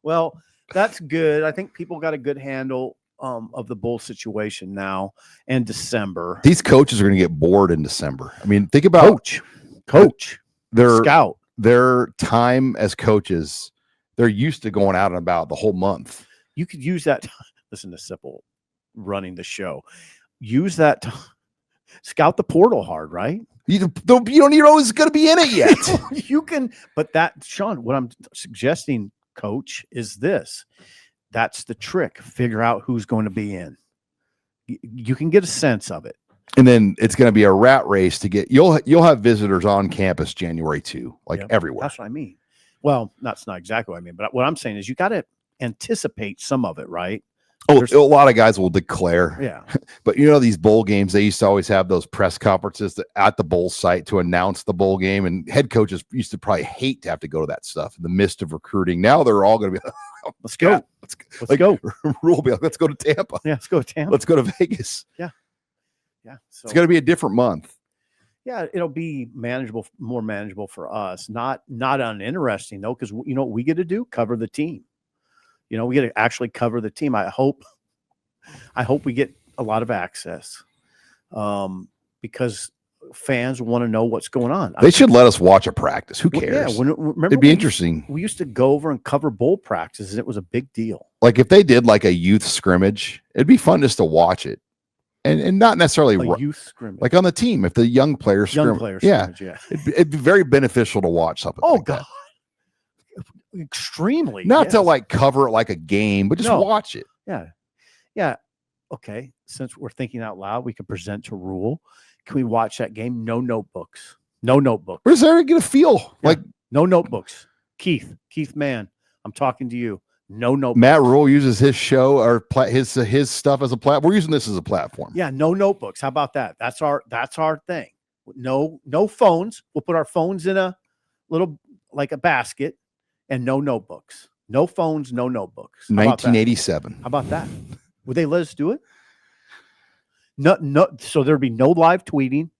Well, that's good. I think people got a good handle of the bowl situation now and December. These coaches are going to get bored in December. I mean, think about coach, scout. Their time as coaches. They're used to going out and about the whole month. You could use that. Listen to Sipple running the show. Use that. Scout the portal hard, right? You don't even know who's going to be in it yet. You can, but Sean, what I'm suggesting, Coach, is this. That's the trick. Figure out who's going to be in. You can get a sense of it. And then it's going to be a rat race to get. You'll have visitors on campus January 2, everywhere. That's what I mean. Well, that's not exactly what I mean, but what I'm saying is you got to anticipate some of it, right? Oh, a lot of guys will declare. Yeah. But these bowl games, they used to always have those press conferences at the bowl site to announce the bowl game. And head coaches used to probably hate to have to go to that stuff in the midst of recruiting. Now they're all going to be like, let's go. Let's go. Rhule be like, let's go to Tampa. Yeah, let's go to Tampa. Let's go to Vegas. Yeah. Yeah. So it's going to be a different month. Yeah, it'll be manageable, more manageable for us. Not uninteresting though, because what we get to do? Cover the team. We get to actually cover the team. I hope we get a lot of access, because fans want to know what's going on. They should let us watch a practice. Who cares? Yeah, remember it'd be interesting. We used to go over and cover bowl practices, and it was a big deal. Like if they did like a youth scrimmage, it'd be fun just to watch it, and not necessarily youth scrimmage, like on the team. If the young players scrimmage, yeah, it'd be very beneficial to watch something. Oh like God. That. Extremely, not to like cover it like a game, but just watch it. Yeah. Okay. Since we're thinking out loud, we can present to Rhule. Can we watch that game? No notebooks. Where's there get a feel? Like no notebooks. Keith Mann, I'm talking to you. No notebooks. Matt Rhule uses his show or his stuff as a platform. We're using this as a platform. Yeah. No notebooks. How about that? That's our thing. No phones. We'll put our phones in a little, like a basket. And no notebooks, no phones, no notebooks. 1987. How about that? Would they let us do it? No. So there'd be no live tweeting.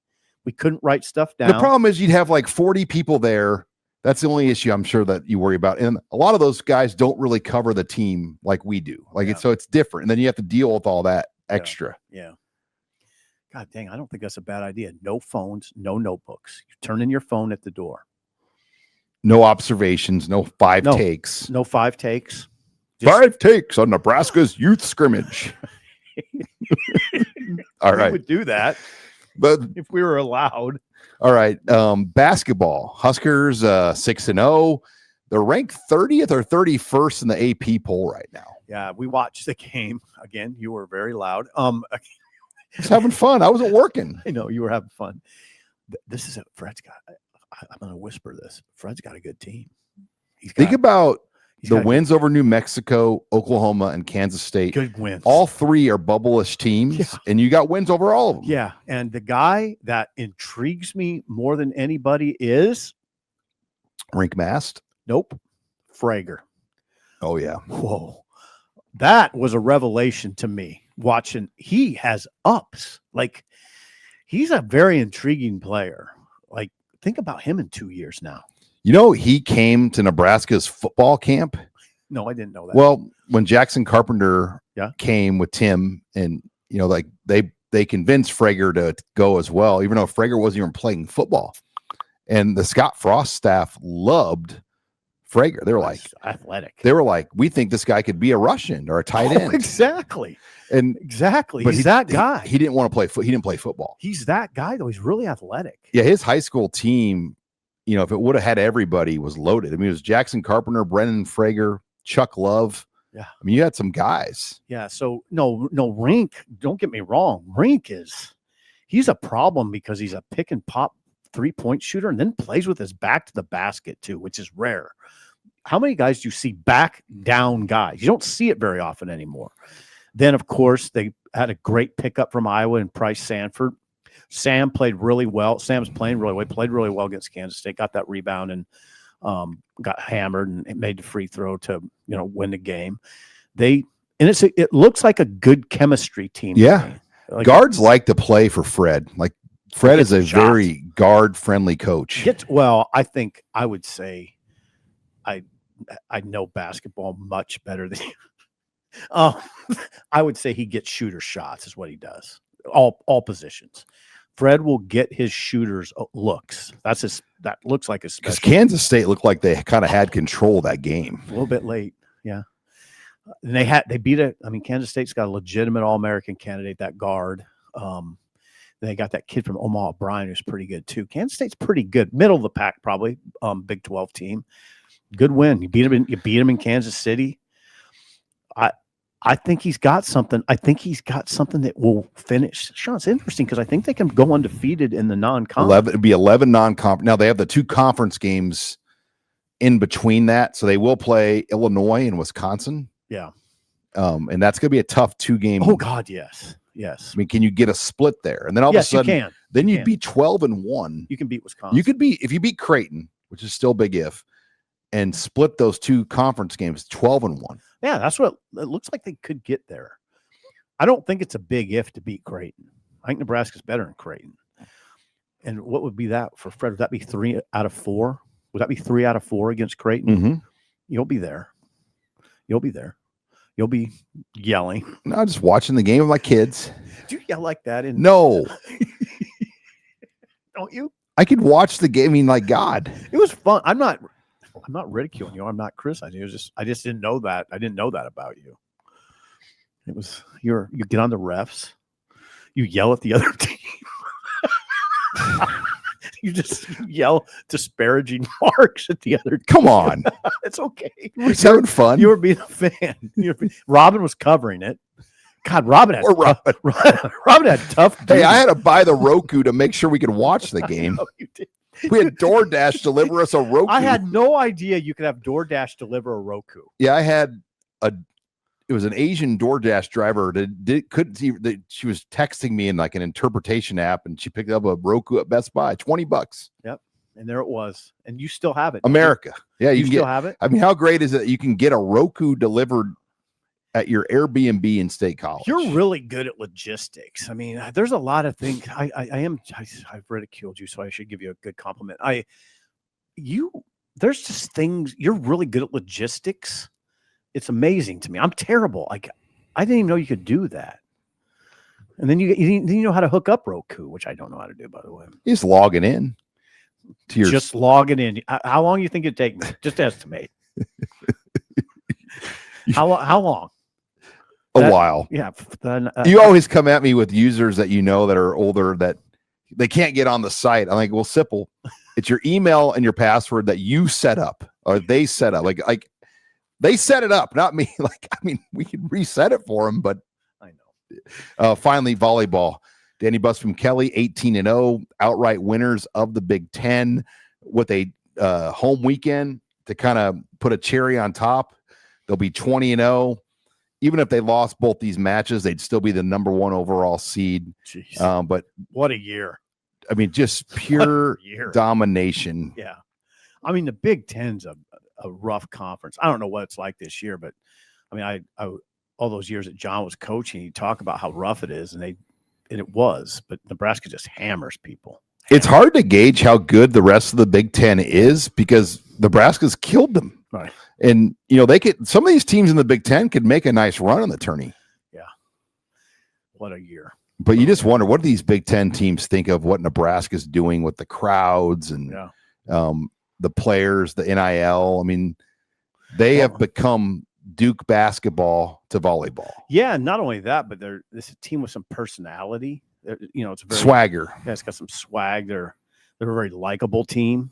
We couldn't write stuff down. The problem is you'd have like 40 people there. That's the only issue I'm sure that you worry about. And a lot of those guys don't really cover the team like we do. So it's different. And then you have to deal with all that extra. Yeah. God dang, I don't think that's a bad idea. No phones, no notebooks. You turn in your phone at the door. No observations, no five takes. No 5 takes. 5 takes on Nebraska's youth scrimmage. All right. We would do that, but if we were allowed. All right. Basketball. Huskers 6-0. They're ranked 30th or 31st in the AP poll right now. Yeah, we watched the game. Again, you were very loud. I was having fun. I wasn't working. I know you were having fun. This is I'm going to whisper this. Fred's got a good team. He's The wins over New Mexico, Oklahoma, and Kansas State. Good wins. All three are bubble-ish teams, and you got wins over all of them. Yeah, and the guy that intrigues me more than anybody is Rink Mast? Nope. Frager. Oh, yeah. Whoa. That was a revelation to me watching. He has ups. Like, he's a very intriguing player. Like, think about him in 2 years now. You know, he came to Nebraska's football camp. No, I didn't know that. Well, when Jackson Carpenter came with Tim, and, you know, like they convinced Frager to go as well, even though Frager wasn't even playing football. And the Scott Frost staff loved Frager. They were like athletic. They were like, we think this guy could be a Russian or a tight end. Exactly. And exactly. But he's that guy. He didn't want to play he didn't play football. He's that guy though. He's really athletic. Yeah, his high school team, you know, if it would have had everybody, was loaded. I mean, it was Jackson Carpenter, Brennan Frager, Chuck Love. Yeah. I mean, you had some guys. Yeah. So no, Rink, don't get me wrong. Rink he's a problem because he's a pick and pop 3-point shooter and then plays with his back to the basket too, which is rare. How many guys do you see back down guys? You don't see it very often anymore. Then, of course, they had a great pickup from Iowa and Price Sanford. Sam played really well. Sam's playing really well. He played really well against Kansas State, got that rebound and got hammered and made the free throw to, you know, win the game. It looks like a good chemistry team. Yeah. Like, guards like to play for Fred. Like, Fred is a very guard-friendly coach. I think I would say I know basketball much better than you. I would say he gets shooter shots is what he does. All positions. Fred will get his shooters looks. That looks like a special. Because Kansas State looked like they kind of had control of that game. A little bit late, yeah. And they beat it. I mean, Kansas State's got a legitimate All-American candidate, that guard. They got that kid from Omaha, Bryan, who's pretty good too. Kansas State's pretty good, middle of the pack probably. Big 12 team, good win. You beat him in Kansas City. I think he's got something. I think he's got something that will finish. Sean, it's interesting because I think they can go undefeated in the non-conference. It'd be 11 non-conference. Now they have the 2 conference games in between that, so they will play Illinois and Wisconsin. Yeah, and that's going to be a tough 2-game. Oh God, yes. I mean, can you get a split there? And then all of a sudden, you can. Then you'd be 12-1. You can beat Wisconsin. You could be, if you beat Creighton, which is still big if, and split those 2 conference games, 12-1. Yeah, that's what it looks like. They could get there. I don't think it's a big if to beat Creighton. I think Nebraska's better than Creighton. And what would be that for Fred? Would that be 3 out of 4? Would that be 3 out of 4 against Creighton? Mm-hmm. You'll be there. You'll be yelling. No, just watching the game with my kids. Do you yell like that? No. Don't you? I could watch the game. I mean, like, God. It was fun. I'm not ridiculing you. I'm not criticizing you. I just didn't know that. I didn't know that about you. It was you get on the refs. You yell at the other team. You just yell disparaging marks at the other team. Come on. It's okay. We're having fun. You were being a fan. Robin was covering it. God, Robin had tough duty. Hey, I had to buy the Roku to make sure we could watch the game. You did. We had DoorDash deliver us a Roku. I had no idea you could have DoorDash deliver a Roku. Yeah, I had it was an Asian DoorDash driver that couldn't see that she was texting me in like an interpretation app, and she picked up a Roku at Best Buy, $20. Yep. And there it was. And you still have it. America. Yeah, you still have it. I mean, how great is it? You can get a Roku delivered at your Airbnb in State College. You're really good at logistics. I mean, there's a lot of things. I've ridiculed you, so I should give you a good compliment. There's just things. You're really good at logistics. It's amazing to me. I'm terrible. Like, I didn't even know you could do that. And then you know how to hook up Roku, which I don't know how to do, by the way. Just logging in to your. Just logging in. How long do you think it'd take me? Just estimate. How long? A while. Yeah. You always come at me with users that you know that are older that they can't get on the site. I'm like, well, simple. It's your email and your password that you set up or they set up. Like they set it up, not me. Like, I mean, we can reset it for them, but I know. Finally, volleyball. Danny Buss from Kelly, 18-0, outright winners of the Big Ten with a home weekend. to kind of put a cherry on top. They'll be 20-0. Even if they lost both these matches, they'd still be the number 1 overall seed. Jeez. But what a year. I mean, just pure domination. Yeah. I mean, the Big Ten's a rough conference. I don't know what it's like this year, but I mean, I all those years that John was coaching, you talk about how rough it is, and it was, but Nebraska just hammers people. It's hard to gauge how good the rest of the Big Ten is because Nebraska's killed them. Right. And, some of these teams in the Big Ten could make a nice run in the tourney. Yeah. What a year. But you just wonder, what do these Big Ten teams think of what Nebraska's doing with the crowds and the players, the NIL? I mean, they have become Duke basketball to volleyball. Yeah, not only that, but this is a team with some personality. It's a very swagger. Yeah, it's got some swag. They're a very likable team,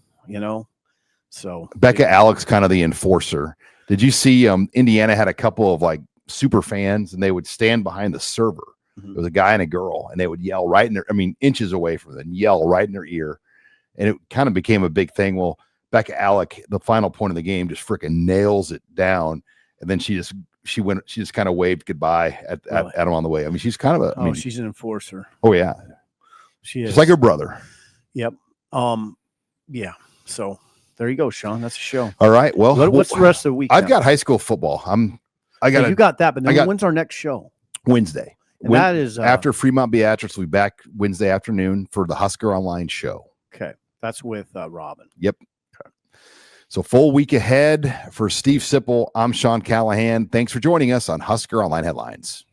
So Becca Alex, kind of the enforcer. Did you see Indiana had a couple of like super fans, and they would stand behind the server. Mm-hmm. It was a guy and a girl, and they would yell right in their, inches away from them, yell right in their ear. And it kind of became a big thing. Well, Becca Alec, the final point of the game, just freaking nails it down. And then she just kind of waved goodbye at him on the way. I mean, she's kind of she's an enforcer. Oh yeah. She is. She's like her brother. Yep. Yeah. So there you go, Sean. That's a show. All right. Well, what's the rest of the week? I've got high school football. You got that, but then when's our next show? Wednesday. That is after Fremont Beatrice. We'll be back Wednesday afternoon for the Husker Online show. Okay. That's with Robin. Yep. Okay. So full week ahead for Steve Sipple. I'm Sean Callahan. Thanks for joining us on Husker Online Headlines.